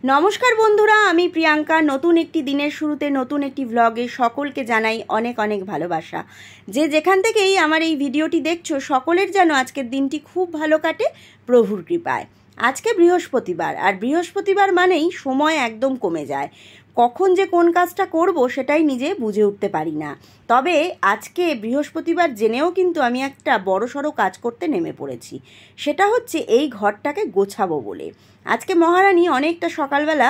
নমস্কার বন্ধুরা, আমি প্রিয়াঙ্কা। নতুন একটি দিনের শুরুতে নতুন একটি ভ্লগে সকলকে জানাই অনেক অনেক ভালোবাসা। যে যেখান থেকেই আমার এই ভিডিওটি দেখছো, সকলের যেন আজকের দিনটি খুব ভালো কাটে প্রভুর কৃপায়। আজকে বৃহস্পতিবার, আর বৃহস্পতিবার মানেই সময় একদম কমে যায়। কখন যে কোন কাজটা করব সেটাই নিজে বুঝে উঠতে পারি না। তবে আজকে বৃহস্পতিবার জেনেও কিন্তু আমি একটা বড়সড় কাজ করতে নেমে পড়েছি। সেটা হচ্ছে এই ঘরটাকে গোছাবো বলে। আজকে মহারানী অনেকটা সকালবেলা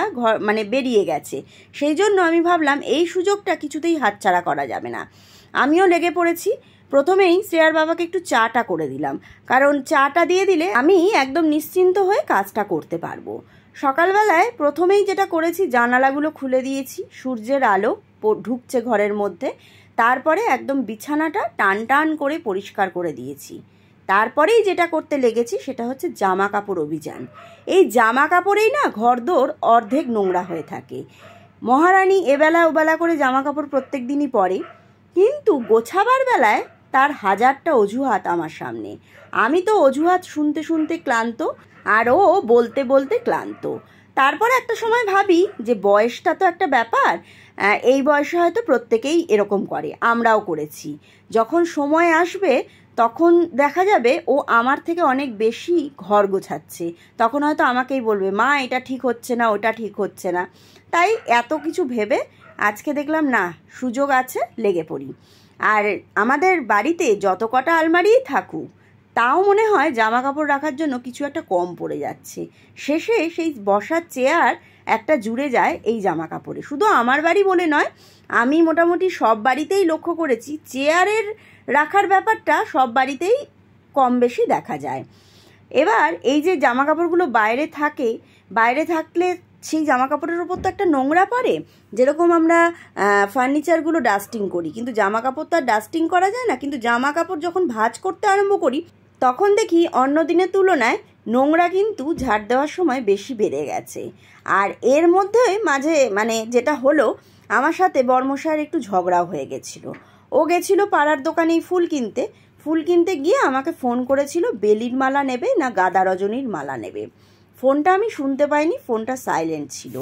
বেরিয়ে গেছে, সেই জন্য আমি ভাবলাম এই সুযোগটা কিছুতেই হাতছাড়া করা যাবে না। আমিও লেগে পড়েছি। প্রথমেই শ্রেয়ার বাবাকে একটু চাটা করে দিলাম, কারণ চাটা দিয়ে দিলে আমি একদম নিশ্চিন্ত হয়ে কাজটা করতে পারবো। সকালবেলায় প্রথমেই যেটা করেছি, জানালাগুলো খুলে দিয়েছি, সূর্যের আলো ঢুকছে ঘরের মধ্যে। তারপরে একদম বিছানাটা টান টান করে পরিষ্কার করে দিয়েছি। তারপরেই যেটা করতে লেগেছি সেটা হচ্ছে জামা কাপড় অভিযান। এই জামা কাপড়েই না ঘরদোর অর্ধেক নোংরা হয়ে থাকে। মহারানী এবেলা ওবেলা করে জামা কাপড় প্রত্যেক দিনই পরে, কিন্তু গোছাবার বেলায় তার হাজারটা অজুহাত আমার সামনে। আমি তো অজুহাত শুনতে শুনতে ক্লান্ত, আর ও বলতে বলতে ক্লান্ত। তারপর একটা সময় ভাবি যে বয়সটা তো একটা ব্যাপার, এই বয়সে হয়তো প্রত্যেকেই এরকম করে, আমরাও করেছি। যখন সময় আসবে তখন দেখা যাবে ও আমার থেকে অনেক বেশি ঘর গোছাচ্ছে, তখন হয়তো আমাকেই বলবে, মা এটা ঠিক হচ্ছে না, ওটা ঠিক হচ্ছে না। তাই এত কিছু ভেবে আজকে দেখলাম না, সুযোগ আছে, লেগে পড়ি। আর আমাদের বাড়িতে যত কটা আলমারিই থাকুক, তাও মনে হয় জামা কাপড় রাখার জন্য কিছু একটা কম পড়ে যাচ্ছে। শেষে সেই বসার চেয়ার একটা জুড়ে যায় এই জামা কাপড়ে। শুধু আমার বাড়ি বলে নয়, আমি মোটামুটি সব বাড়িতেই লক্ষ্য করেছি চেয়ারের রাখার ব্যাপারটা সব বাড়িতেই কম বেশি দেখা যায়। এবার এই যে জামা কাপড়গুলো বাইরে থাকে, বাইরে থাকলে সেই জামা কাপড়ের ওপর তো একটা নোংরা পড়ে। যেরকম আমরা ফার্নিচারগুলো ডাস্টিং করি, কিন্তু জামা কাপড় তো আর ডাস্টিং করা যায় না। কিন্তু জামা কাপড় যখন ভাঁজ করতে আরম্ভ করি, তখন দেখি অন্য দিনের তুলনায় নোংরা কিন্তু ঝাড় দেওয়ার সময় বেশি বেড়ে গেছে। আর এর মধ্যে মাঝে যেটা হলো, আমার সাথে বর্মশায়ের একটু ঝগড়াও হয়ে গেছিলো। ও গেছিলো পাড়ার দোকানেই ফুল কিনতে গিয়ে আমাকে ফোন করেছিল, বেলির মালা নেবে না গাঁদা রজনীর মালা নেবে। ফোনটা আমি শুনতে পাইনি, ফোনটা সাইলেন্ট ছিল।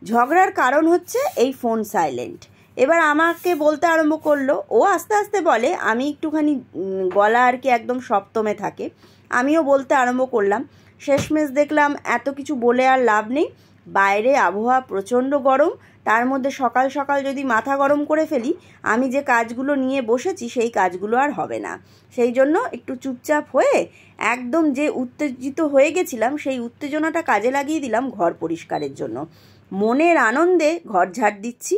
ঝগড়ার কারণ হচ্ছে এই ফোন সাইলেন্ট। এবার আমাকে বলতে আরম্ভ করলো, ও আস্তে আস্তে বলে, আমি একটুখানি গলা আর কি একদম সপ্তমে থাকে। আমিও বলতে আরম্ভ করলাম। শেষমেশ দেখলাম এত কিছু বলে আর লাভ নেই। বাইরে আবহাওয়া প্রচণ্ড গরম, তার মধ্যে সকাল সকাল যদি মাথা গরম করে ফেলি, আমি যে কাজগুলো নিয়ে বসেছি সেই কাজগুলো আর হবে না। সেই জন্য একটু চুপচাপ হয়ে একদম যে উত্তেজিত হয়ে গেছিলাম, সেই উত্তেজনাটা কাজে লাগিয়ে দিলাম ঘর পরিষ্কারের জন্য। মনের আনন্দে ঘর ঝাড় দিচ্ছি,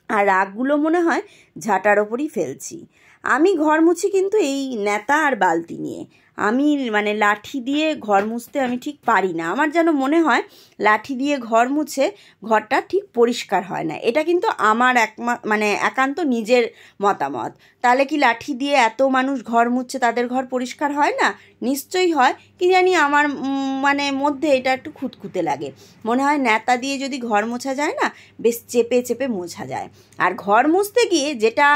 আর রাগগুলো মনে হয় ঝাঁটার ওপরই ফেলছি। আমি ঘর মুছি কিন্তু এই নেতা আর বালতি নিয়ে। আমি লাঠি দিয়ে ঘর মুছতে আমি ঠিক পারি না। আমার যেন মনে হয় লাঠি দিয়ে ঘর মুছে ঘরটা ঠিক পরিষ্কার হয় না। এটা কিন্তু আমার একান্ত নিজের মতামত। তাহলে কি লাঠি দিয়ে এত মানুষ ঘর মুছছে, তাদের ঘর পরিষ্কার হয় না? নিশ্চয়ই হয়। কি জানি আমার মধ্যে এটা একটু খুঁতখুঁতে লাগে। মনে হয় নেতা দিয়ে যদি ঘর মোছা যায় না, বেশ চেপে চেপে মোছা যায়। আর ঘর মুছতে গিয়ে যেটা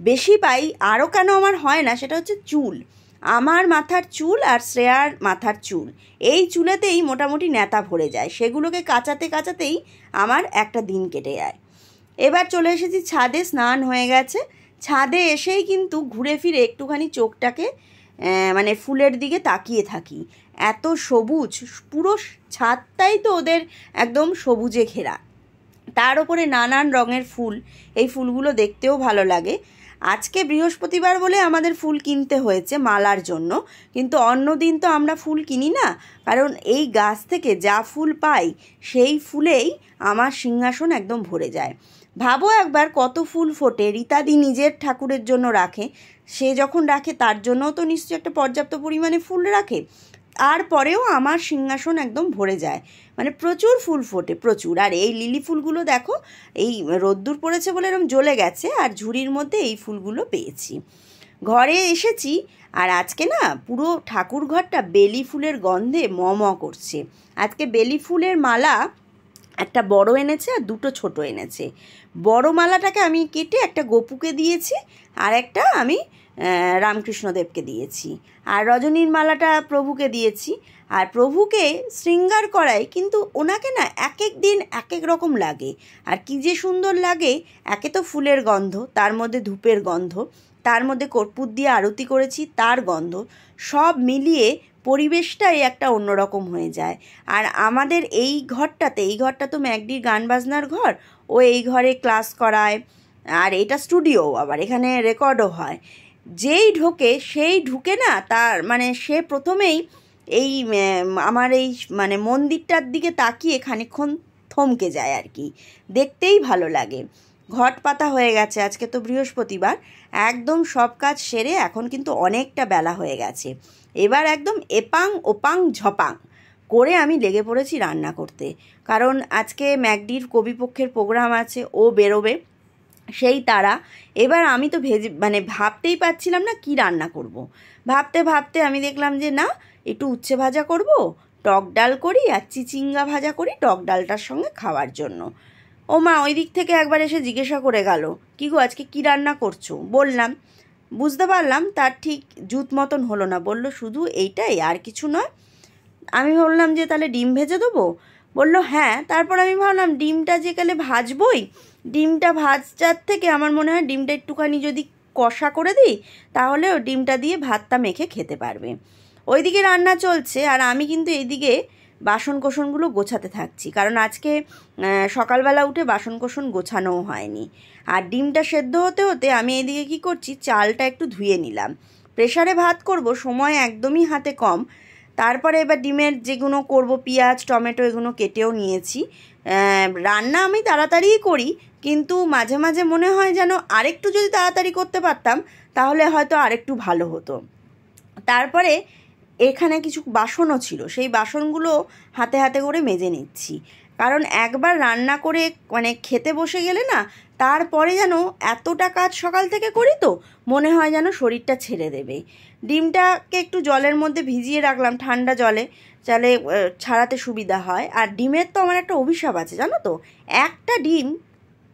বেশি পাই, আরও কেন আমার হয় না, সেটা হচ্ছে চুল। আমার মাথার চুল আর শ্রেয়ার মাথার চুল, এই চুলেতেই মোটামুটি নেতা ভরে যায়। সেগুলোকে কাচাতে কাচাতেই আমার একটা দিন কেটে যায়। এবার চলে এসেছি ছাদে, স্নান হয়ে গেছে। ছাদে এসেই কিন্তু ঘুরে ফিরে একটুখানি চোখটাকে ফুলের দিকে তাকিয়ে থাকি। এত সবুজ, পুরো ছাদটাই তো ওদের একদম সবুজে ঘেরা। তার উপরে নানান রঙের ফুল, এই ফুলগুলো দেখতেও ভালো লাগে। আজকে বৃহস্পতিবার বলে আমাদের ফুল কিনতে হয়েছে মালার জন্য, কিন্তু অন্য দিন তো আমরা ফুল কিনি না, কারণ এই গাছ থেকে যা ফুল পাই সেই ফুলেই আমার সিংহাসন একদম ভরে যায়। ভাবো একবার কত ফুল ফোটে। রীতাদি নিজের ঠাকুরের জন্য রাখে, সে যখন রাখে তার জন্যও তো নিশ্চয়ই একটা পর্যাপ্ত পরিমাণে ফুল রাখে। তারপরেও আমার সিংহাসন একদম ভরে যায়, প্রচুর ফুল ফোটে, প্রচুর। আর এই লিলি ফুলগুলো দেখো, এই রোদ্দুর পড়েছে বলে এরকম জ্বলে গেছে, আর ঝুড়ির মধ্যে এই ফুলগুলো পেয়েছি। ঘরে এসেছি, আর আজকে না পুরো ঠাকুর ঘরটা বেলি ফুলের গন্ধে ম ম করছে। আজকে বেলি ফুলের মালা একটা বড় এনেছে আর দুটো ছোট এনেছে। বড় মালাটাকে আমি কেটে একটা গপুকে দিয়েছি, আর একটা আমি রামকৃষ্ণদেবকে দিয়েছি, আর রজনীর মালাটা প্রভুকে দিয়েছি। আর প্রভুকে শৃঙ্গার করাই, কিন্তু ওনাকে না এক এক দিন এক এক রকম লাগে, আর কি যে সুন্দর লাগে। একে তো ফুলের গন্ধ, তার মধ্যে ধূপের গন্ধ, তার মধ্যে কর্পূর দিয়ে আরতি করেছি তার গন্ধ, সব মিলিয়ে পরিবেশটাই একটা অন্যরকম হয়ে যায়। আর আমাদের এই ঘরটা তো ম্যাকডির গান বাজনার ঘর, ও এই ঘরে ক্লাস করায়, আর এটা স্টুডিও, আবার এখানে রেকর্ডও হয়। যেই ঢুকে না, তার মানে সে প্রথমেই এই আমার এই মানে মন্দিরটার দিকে তাকিয়ে খানিকক্ষণ থমকে যায় আর কি, দেখতেই ভালো লাগে। ঘট পাতা হয়ে গেছে, আজকে তো বৃহস্পতিবার, একদম সব কাজ সেরে এখন কিন্তু অনেকটা বেলা হয়ে গেছে। এবার একদম এপাং ওপাং ঝপাং করে আমি লেগে পড়েছি রান্না করতে, কারণ আজকে ম্যাকডির কবিপক্ষের প্রোগ্রাম আছে, ও বেরোবে সেই তারা। এবার আমি তো ভাবতেই পারছিলাম না কি রান্না করব। ভাবতে ভাবতে আমি দেখলাম যে না, একটু উচ্ছে ভাজা করব, টক ডাল করি, আর চিচিঙ্গা ভাজা করি টক ডালটার সঙ্গে খাওয়ার জন্য। ও মা ওই দিক থেকে একবার এসে জিজ্ঞাসা করে গেল, কী গো আজকে কী রান্না করছো? বললাম, বুঝতে পারলাম তার ঠিক জুত মতন হলো না, বলল শুধু এইটাই, আর কিছু নয়। আমি বললাম যে তাহলে ডিম ভেজে দেবো? বলল হ্যাঁ। তারপর আমি ভাবলাম ডিমটা যে কালে ভাজবই, ডিমটা ভাজার থেকে আমার মনে হয় ডিমটা একটুখানি যদি কষা করে দিই, তাহলে ও ডিমটা দিয়ে ভাতটা মেখে খেতে পারবে। ওইদিকে রান্না চলছে, আর আমি কিন্তু এইদিকে বাসনকোসনগুলো গোছাতে থাকছি, কারণ আজকে সকালবেলা উঠে বাসনকোসন গোছানোও হয়নি। আর ডিমটা সেদ্ধ হতে হতে আমি এইদিকে কী করছি, চালটা একটু ধুয়ে নিলাম। প্রেসারে ভাত করব, সময় একদমই হাতে কম। তারপরে এবার ডিমের যেগুলো করব, পেঁয়াজ টমেটো এগুলো কেটেও নিয়েছি। রান্না আমি তাড়াতাড়িই করি, কিন্তু মাঝে মাঝে মনে হয় যেন আরেকটু যদি তাড়াতাড়ি করতে পারতাম তাহলে হয়তো আরেকটু ভালো হতো। তারপরে এখানে কিছু বাসনও ছিল, সেই বাসনগুলো হাতে হাতে করে মেজে নিচ্ছি, কারণ একবার রান্না করে মানে খেতে বসে গেলে না, তারপরে যেন এতটা কাজ সকাল থেকে করি তো মনে হয় যেন শরীরটা ছেড়ে দেবে। ডিমটাকে একটু জলের মধ্যে ভিজিয়ে রাখলাম, ঠান্ডা জলে, চালে ছাড়াতে সুবিধা হয়। আর ডিমের তো আমার একটা অভিশাপ আছে জানো তো, একটা ডিম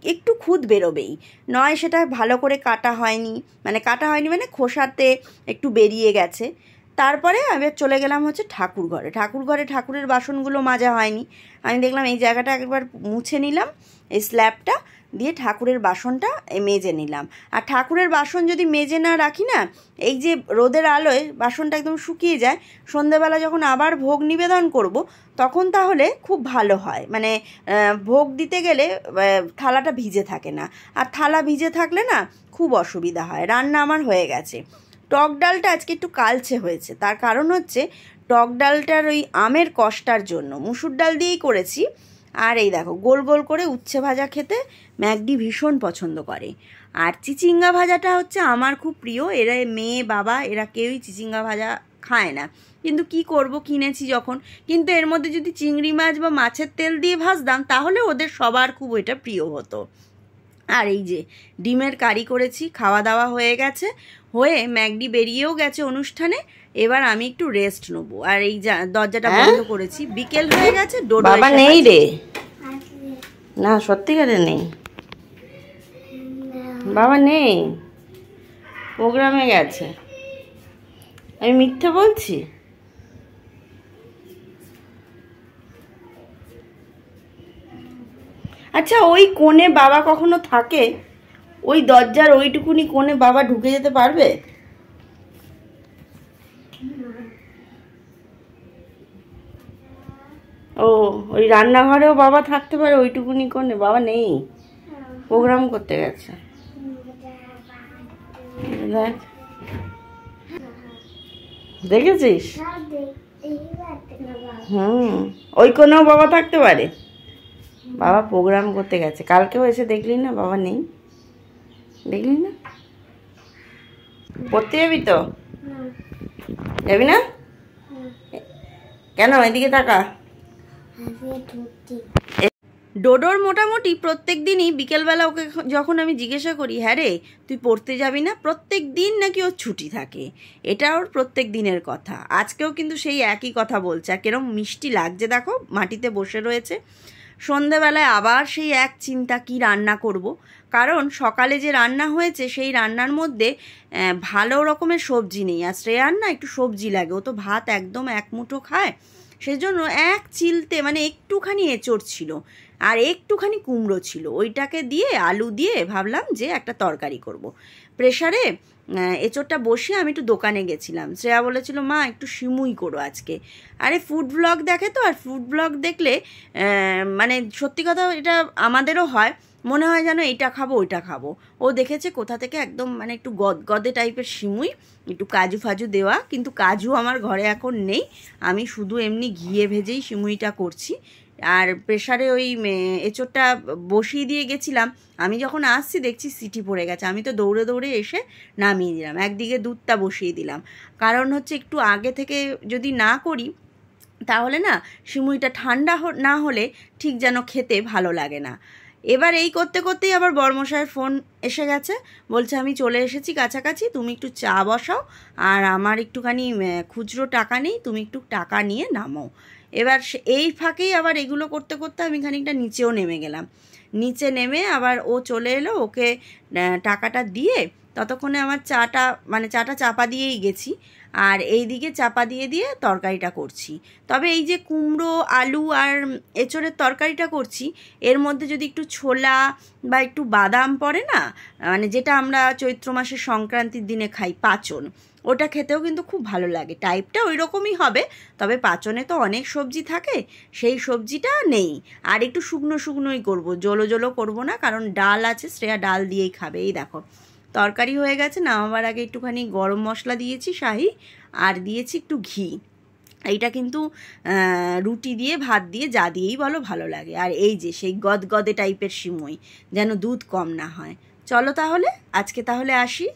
একটু খুদ বেরোবেই, নয় সেটা ভালো করে কাটা হয়নি মানে খোসাতে একটু বেরিয়ে গেছে। তারপরে আমি চলে গেলাম হচ্ছে ঠাকুরঘরে ঠাকুরের বাসনগুলো মাজা হয়নি। আমি দেখলাম এই জায়গাটা একবার মুছে নিলাম, এই স্ল্যাবটা দিয়ে ঠাকুরের বাসনটা মেজে নিলাম। আর ঠাকুরের বাসন যদি মেজে না রাখি না, এই যে রোদের আলোয় বাসনটা একদম শুকিয়ে যায়, সন্ধেবেলা যখন আবার ভোগ নিবেদন করব তখন তাহলে খুব ভালো হয়, মানে ভোগ দিতে গেলে থালাটা ভিজে থাকে না, আর থালা ভিজে থাকলে না খুব অসুবিধা হয়। রান্না আমার হয়ে গেছে। টক ডালটা আজকে একটু কালচে হয়েছে, তার কারণ হচ্ছে টক ডালটার ওই আমের কষ্টার জন্য, মুসুর ডাল দিয়েই করেছি। আর এই দেখো গোল গোল করে উচ্ছে ভাজা খেতে ম্যাকডি ভীষণ পছন্দ করে। আর চিচিঙ্গা ভাজাটা হচ্ছে আমার খুব প্রিয়। এরা মেয়ে বাবা এরা কেউই চিচিঙ্গা ভাজা খায় না, কিন্তু কি করব, কিনেছি যখন। কিন্তু এর মধ্যে যদি চিংড়ি মাছ বা মাছের তেল দিয়ে ভাজতাম তাহলে ওদের সবার খুব এটা প্রিয় হতো। আর এই যে ডিমের কারি করেছি, খাওয়া দাওয়া হয়ে গেছে, হয়ে ম্যাকডি বেরিয়েও গেছে অনুষ্ঠানে। এবার আমি একটু রেস্ট নেবো। আর এই দরজাটা বন্ধ করেছি, বিকেল হয়ে গেছে। বাবা নেই রে, না সত্যিকারে নেই, বাবা নেই, প্রোগ্রামে গেছে। আমি মিথ্যে বলছি? আচ্ছা ওই কোণে বাবা কখনো থাকে? ওই দরজার ওইটুকুনি কোণে বাবা ঢুকে যেতে পারবে? ও ওই রান্নাঘরেও বাবা থাকতে পারে ওইটুকুনি কোণে? বাবা নেই, প্রোগ্রাম করতে গেছে। দেখ, দেখেছিস? ওই কোণেও বাবা থাকতে পারে। বাবা প্রোগ্রাম করতে গেছে, কালকেও এসে দেখলি না বাবা নেই, দেখলি না? পড়তে যাবি তো? যাবি না কেন? এদিকে তাকা। ডোডোর মোটামুটি প্রত্যেক দিনই বিকেলবেলা ওকে যখন আমি জিজ্ঞাসা করি, হ্যাঁ রে তুই পড়তে যাবি না, প্রত্যেক দিন নাকি ওর ছুটি থাকে। এটা ওর প্রত্যেক দিনের কথা। আজকেও কিন্তু সেই একই কথা বলছে। আর কিরম মিষ্টি লাগছে দেখো, মাটিতে বসে রয়েছে। সন্ধেবেলায় আবার সেই এক চিন্তা কি রান্না করব। কারণ সকালে যে রান্না হয়েছে সেই রান্নার মধ্যে ভালো রকমের সবজি নেই, আর শ্রেয়ার না একটু সবজি লাগে, ও তো ভাত একদম এক মুঠো খায়, সেই জন্য এক চিলতে মানে একটুখানি এঁচড় ছিল আর একটুখানি কুমড়ো ছিল, ওইটাকে দিয়ে আলু দিয়ে ভাবলাম যে একটা তরকারি করব। প্রেসারে এঁচড়টা বসিয়ে আমি একটু দোকানে গেছিলাম। শ্রেয়া বলেছিল মা একটু সিমুই করো আজকে। আরে ফুড ব্লগ দেখে তো, আর ফুড ব্লগ দেখলে মানে সত্যি কথা এটা আমাদেরও হয়, মনে হয় যেন এইটা খাবো ওইটা খাবো। ও দেখেছে কোথা থেকে একদম মানে একটু গদগদে টাইপের সিমুই, একটু কাজু ফাজু দেওয়া, কিন্তু কাজু আমার ঘরে এখন নেই, আমি শুধু এমনি ঘিয়ে ভেজেই সিমুইটা করছি। আর প্রেসারে ওই এঁচড়টা বসিয়ে দিয়ে গেছিলাম, আমি যখন আসছি দেখছি সিটি পড়ে গেছে, আমি তো দৌড়ে দৌড়ে এসে নামিয়ে দিলাম, একদিকে দুধটা বসিয়ে দিলাম। কারণ হচ্ছে একটু আগে থেকে যদি না করি তাহলে না সিমুইটা ঠান্ডা না হলে ঠিক যেন খেতে ভালো লাগে না। এবার এই করতে করতেই আবার বড়মশাইয়ের ফোন এসে গেছে, বলছে আমি চলে এসেছি কাছাকাছি, তুমি একটু চা বসাও, আর আমার একটুখানি খুচরো টাকা নেই, তুমি একটু টাকা নিয়ে নামো। এবার এই ফাঁকেই আবার এগুলো করতে করতে আমি খানিকটা নিচেও নেমে গেলাম। নিচে নেমে আবার ও চলে এলো, ওকে টাকাটা দিয়ে ততক্ষণে আমার চাটা চাপা দিয়েই গেছি, আর এই দিকে চাপা দিয়ে দিয়ে তরকারিটা করছি। তবে এই যে কুমড়ো আলু আর এঁচড়ের তরকারিটা করছি, এর মধ্যে যদি একটু ছোলা বা একটু বাদাম পড়ে না, মানে যেটা আমরা চৈত্র মাসের সংক্রান্তির দিনে খাই পাচন, ওটা খেতেও কিন্তু খুব ভালো লাগে। টাইপটা ওই রকমই হবে, তবে পাচনে তো অনেক সবজি থাকে, সেই সবজিটা নেই। আর একটু শুকনো শুকনোই করবো, জলো জলো করবো না, কারণ ডাল আছে, শ্রেয়া ডাল দিয়েই খাবে। এই দেখো তরকারি হয়ে গেছে, নামাবার আগে একটুখানি গরম মশলা দিয়েছি শাহি, আর দিয়েছি একটু ঘি। এইটা কিন্তু রুটি দিয়ে ভাত দিয়ে যা দিয়েই বলো ভালো লাগে। আর এই যে সেই গদগদে টাইপের সিমুই, যেন দুধ কম না হয়। চলো তাহলে আজকে তাহলে আসি।